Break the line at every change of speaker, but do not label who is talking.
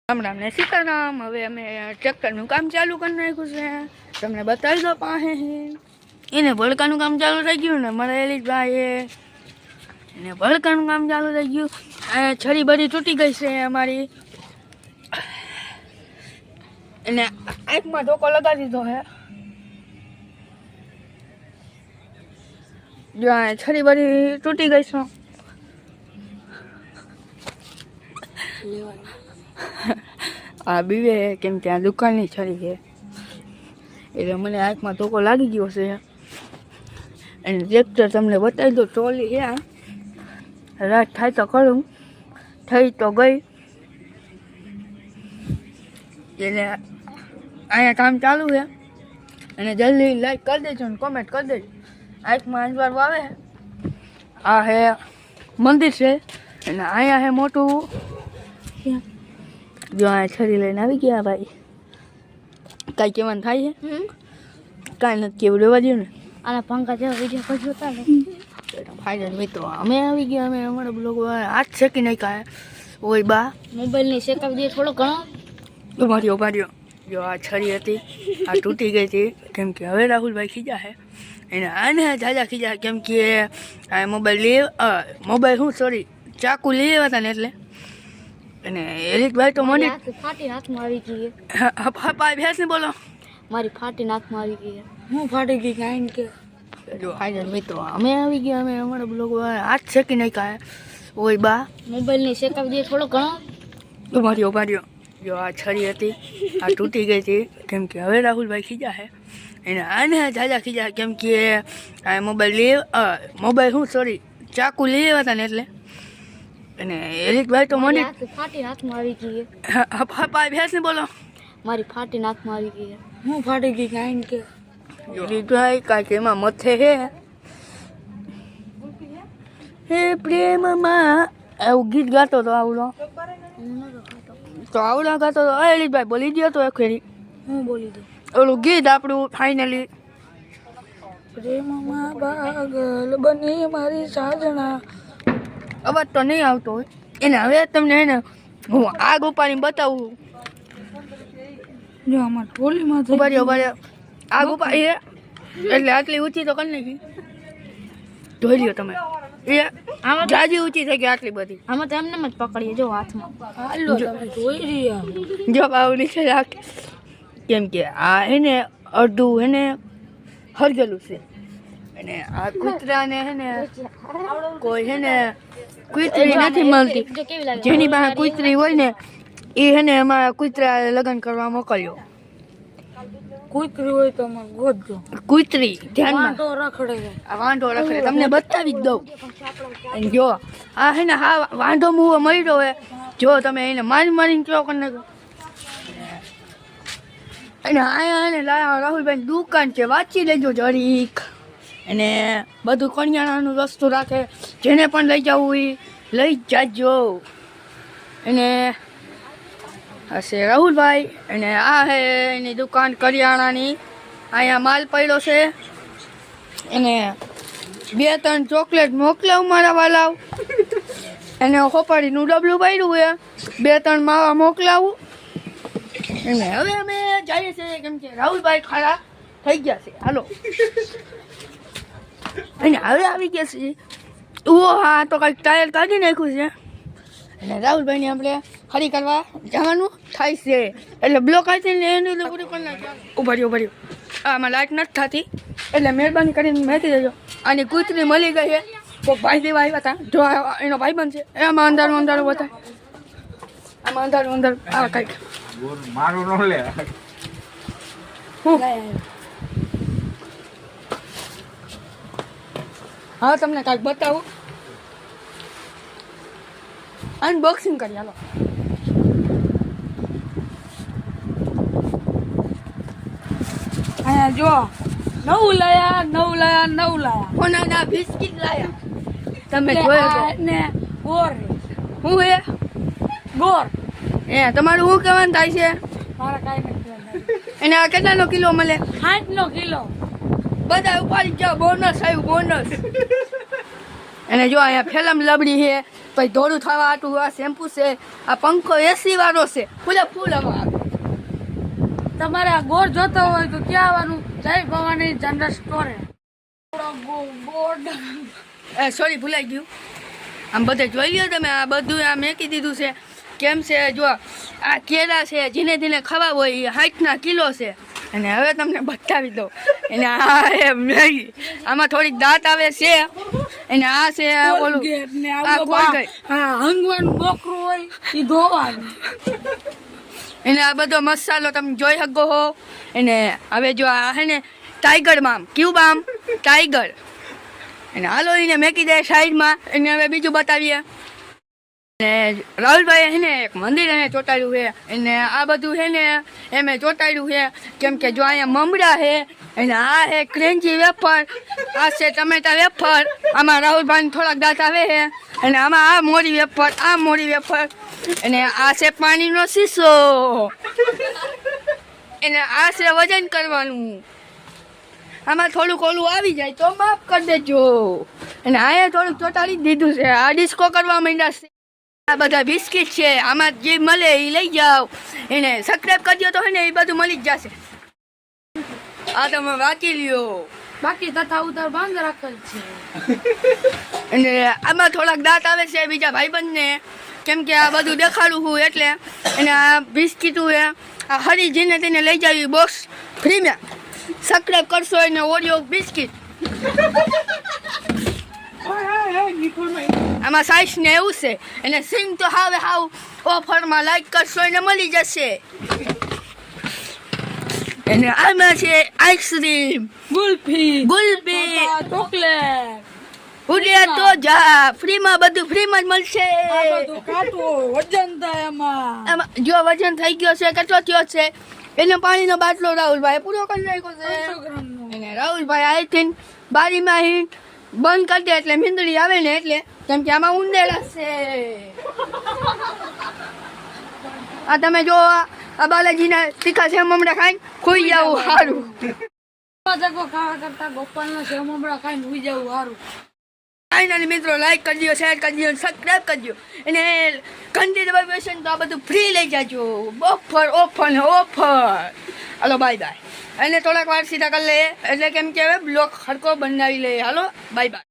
રામ રામ ને સીતારામ। હવે અમે ટ્રેક્ટરનું કામ ચાલુ કરી નાખ્યું છે, તમને બતાવી દો। પાસે એને ભડકાનું કામ ચાલુ થઈ ગયું ને મારા એલિશભાઈ એને ભડકાનું કામ ચાલુ થઈ ગયું। આ છરી બધી તૂટી ગઈ છે અમારી, એને આંખમાં ધોકો લગાવી દીધો છે। જો આ છરી બધી તૂટી ગઈ છે। આ બીવે કેમ કે આ દુકાનની છરી છે એટલે મને આંખમાં ધોકો લાગી ગયો છે। અને ટ્રેક્ટર તમને બતાવી દો, ટ્રોલી છે આ, રાત થાય તો કરું, થઈ તો ગઈ એટલે અહીંયા કામ ચાલુ છે। અને જલ્દી લાઈક કરી દેજો ને કોમેન્ટ કરી દેજો। આંખમાં અંજવાળું આવે, આ હે મંદિર છે અને અહીંયા હે મોટું। જો આ છરી લઈને આવી ગયા ભાઈ, કાંઈ કહેવાનું થાય છે? કાંઈ નથી કેવું, રહેવા દો ને। આના પંખા જેવા વિડીયો પર જોતા ને ફાઇનલ મિત્રો અમે આવી ગયા। અમે અમારા બ્લોગ હાથ શેકી નહીં કાંઈ ઓય બા મોબાઈલની શેકાવી દઈએ થોડો ઘણો। ઉભા રહ્યો, જો આ છરી હતી આ તૂટી ગઈ હતી કેમ કે હવે રાહુલભાઈ ખીજા છે એને આને જાજા ખીજા કેમ કે આ મોબાઈલ શું સોરી ચાકુ લઈ આવ્યા હતા ને એટલે। અને એલિશભાઈ તો મને ફાટી હાથમાં આવી ગઈ। હા ભેંસ ને બોલો, મારી ફાટી હાથમાં આવી ગઈ। હું ફાટી ગઈ કાંઈ કે જો ફાઇનલ મિત્રો અમે આવી ગયા। અમે અમારા બ્લોગ હાથ શેકી નહીં કાંઈ ઓય બા મોબાઈલની શેકાવી દઈએ થોડો ઘણો। ઉભા રહ્યો, જો આ છરી હતી આ તૂટી ગઈ હતી કેમ કે હવે રાહુલભાઈ ખીજા છે એને આને જાજા ખીજા કેમ કે આ મોબાઈલ શું સોરી ચાકુ લઈ આવ્યા હતા ને એટલે। અને એલિશભાઈ તો મને ફાટી હાથમાં આવી ગઈ। હા ભેંસ ને બોલો, મારી ફાટી હાથમાં આવી ગઈ। હું ફાટી ગઈ કાંઈ કે એલિશભાઈ કાંઈક એમાં મથે હે પ્રેમમાં એવું ગીત ગાતો તો આવડો ગાતો તો એલિશભાઈ બોલી દો તો એક ફેરી। હું બોલી દઉં ઓલું ગીત આપણું ફાઇનલી પ્રેમમાં પાગલ બની મારી સાજણા। અવાજ તો નહીં આવતો હોય એને, હવે તમને હે ને હું આગ ઉપાડીને બતાવું। જો આમાં ટ્રોલીમાં ઉભા રહ્યો, આગ ઉપાડી એટલે આટલી ઊંચી તો કરી નાખી, જોઈ લ્યો તમે। એ આમાં જાજી ઊંચી થઈ ગઈ આટલી બધી, આમાં તો એમને જ પકડીએ જો હાથમાં। જોઈ રહ્યા જો આવું નીચે રાખ કેમ કે આ એને અડધું એને હરગેલું છે અને આ કૂતરાને હે ને કોઈ હે ને કૂતરી નથી મળતી, જેની પાસે કૂતરી હોય ને એ હે ને એમાં કૂતરા લગ્ન કરવા મોકલ્યો। કૂતરી હોય તો ગોતજો, કૂતરી ધ્યાનમાં વાંઢો રખડે તમને બતાવી જ દઉં। જો આ હે ને હા વાંઢો મુવો મળ્યો હોય, જો તમે એને મારીને કેવો કરી નાખો। અને અહીંયા એને રાહુલભાઈ દુકાન છે, વાંચી લેજો જરીક। અને બધું કરિયાણાનું વસ્તુ રાખે, જેને પણ લઈ જવું એ લઈ જાજો। અને હશે રાહુલભાઈ અને આ હે એની દુકાન કરિયાણાની। અહીંયા માલ પડ્યો છે એને 2-3 ચોકલેટ મોકલાવ મારા વાલાવ। એને ખોપાડીનું ડબલું પડ્યું છે, 2-3 માવા મોકલાવું। અને હવે અમે જઈએ છીએ કેમ કે રાહુલભાઈ ખાડા થઈ ગયા છે, હાલો। અને હવે આવી ગયા છે ઓ હા તો કંઈક ટાયર કાઢી નાખ્યું છે અને રાહુલભાઈને આપણે ખરી કરવા જવાનું થાય છે એટલે બ્લોક આવી ને એનું પૂરું કરી નાખ્યું। ઉભા રહ્યો, આમાં લાઈટ નથી થતી એટલે મહેરબાની કરીને મેકી દેજો। આની કૂતરી મળી ગઈ છે, કોઈ ભાઈ દેવા આવ્યા હતા, જો એનો ભાઈ બન છે, એમાં અંધારું બતાય, આમાં અંધારું આ કંઈક મારું ન લે હા તમને કાંઈક બતાવું, અનબોક્સિંગ કરી હાલો। અહીંયા જો નવું લાયા કોના બિસ્કિટ લાયા તમે જોયો ને ગોર હું હે ગોર એ તમારું શું કહેવાનું થાય છે? મારા કાંઈ નથી। એને આ કેટલાનો કિલો મળે? 60 કિલો। બધા ઉપાડી જાઓ, બોનસ આવ્યું બોનસ। અને જો અહીંયા ફેલમ લબડી છે, પછી ધોળું થવા આટું આ શેમ્પુ છે, આ પંખો એસી વાળો છે, ફૂલે ફૂલ આવે.
તમારે આ ગોળ જોતો હોય તો ક્યાં આવવાનું? જય ભવાની જનરલ સ્ટોરે.
સોરી ભૂલાઈ ગયું. આમ બધે જોઈ લ્યો તમે, આ બધું આ મેકી દીધું છે. કેમ છે જો આ કેળા છે, ધીને ધીને ખાવા હોય એ 60 કિલો છે. અને હવે તમને બતાવી દઉં. અને આ મેગી આમાં થોડીક દાંત આવે છે. અને આ છે ઓલું આ કોલગેટ.
હંગવાનું બોકરું હોય એ ધોવાનું.
એને આ બધો મસાલો તમે જોઈ શકો હો. એને હવે જો આ હે ને ટાઈગર બામ, ક્યુ બામ, ટાઈગર. અને હાલો એને મેકી દે સાઈડમાં. એને હવે બીજું બતાવીએ. અને રાહુલભાઈ હે ને એક મંદિર એને ચોંટાડ્યું છે. એને આ બધું છે ને એમે ચોંટાડ્યું છે. કેમ કે જો અહીંયા મમરા છે, અને આ છે ક્રેન્ચી વેફર, આ છે ટમેટા વેફર. આમાં રાહુલભાઈને થોડાક દાંત આવે છે. અને આમાં આ મોરી વેફર, આ મોરી વેફર. અને આ છે પાણીનો શીશો. એને આ છે વજન કરવાનું. આમાં થોડુંક ઓલું આવી જાય તો માફ કરી દેજો. અને અહીંયા થોડુંક ચોંટાડી દીધું છે. આ ડિસ્કો કરવા માંડ્યા છે. આ બધા બિસ્કિટ છે, આમાં જે મળે એ લઈ જાઓ. એને સબસ્ક્રાઈબ કરજો તો હે ને એ બધું મળી જ જશે. આ તમે વાંચી લ્યો.
બાકી તથા ઉતાર બાંધ રાખેલ છે.
અને આમાં થોડાક દાંત આવે છે બીજા ભાઈબંધને. કેમ કે આ બધું દેખાડું હું એટલે. અને આ બિસ્કીટું છે, આ હરી જેને તેને લઈ જાવી બોક્સ ફ્રીમાં. સબસ્ક્રાઈબ કરશો એને ઓરિયો બિસ્કિટ. આમાં સાઈઝ ને એવું છે. અને સિંગ તો હાવ ઓફરમાં લાઈક કરશો એને મળી જશે. અને આમાં છે આઈસ્ક્રીમ,
ગુલ્ફી,
ગુલબી,
ચોકલેટ.
ઉડિયા તો જા ફ્રીમાં, બધું ફ્રીમાં જ મળશે.
વજન થાય એમાં.
આમાં જો વજન થઈ ગયો છે, કેટલો થયો છે એનો પાણીનો બાટલો રાહુલભાઈ પૂરો કરી નાખ્યો છે. અને રાહુલભાઈ આઈ થિંક બારીમાં બંધ કરી દે એટલે મીંદડી આવે ને એટલે. કેમ કે આમાં ઉંદેડા છે. આ તમે જો આ બાલાજીના તીખા છે મમરા ખાઈને ખોઈ જવું સારું.
ખાવા કરતા ગોપાલનો સેવ મમરા ખાઈને સુઈ જવું સારું.
ફાઇનલી મિત્રો લાઈક કરજો, શેર કરજો, સબસ્ક્રાઈબ કરજો. અને ઘંટી દબાવી તો આ બધું ફ્રી લઈ જાજો. ઓફર ઓફર ને ઓફર. હાલો બાય બાય. અને થોડાક વાર સીધા કરી લઈએ એટલે કેમ કે હવે બ્લોગ હરકો બનાવી લઈએ. હાલો બાય બાય.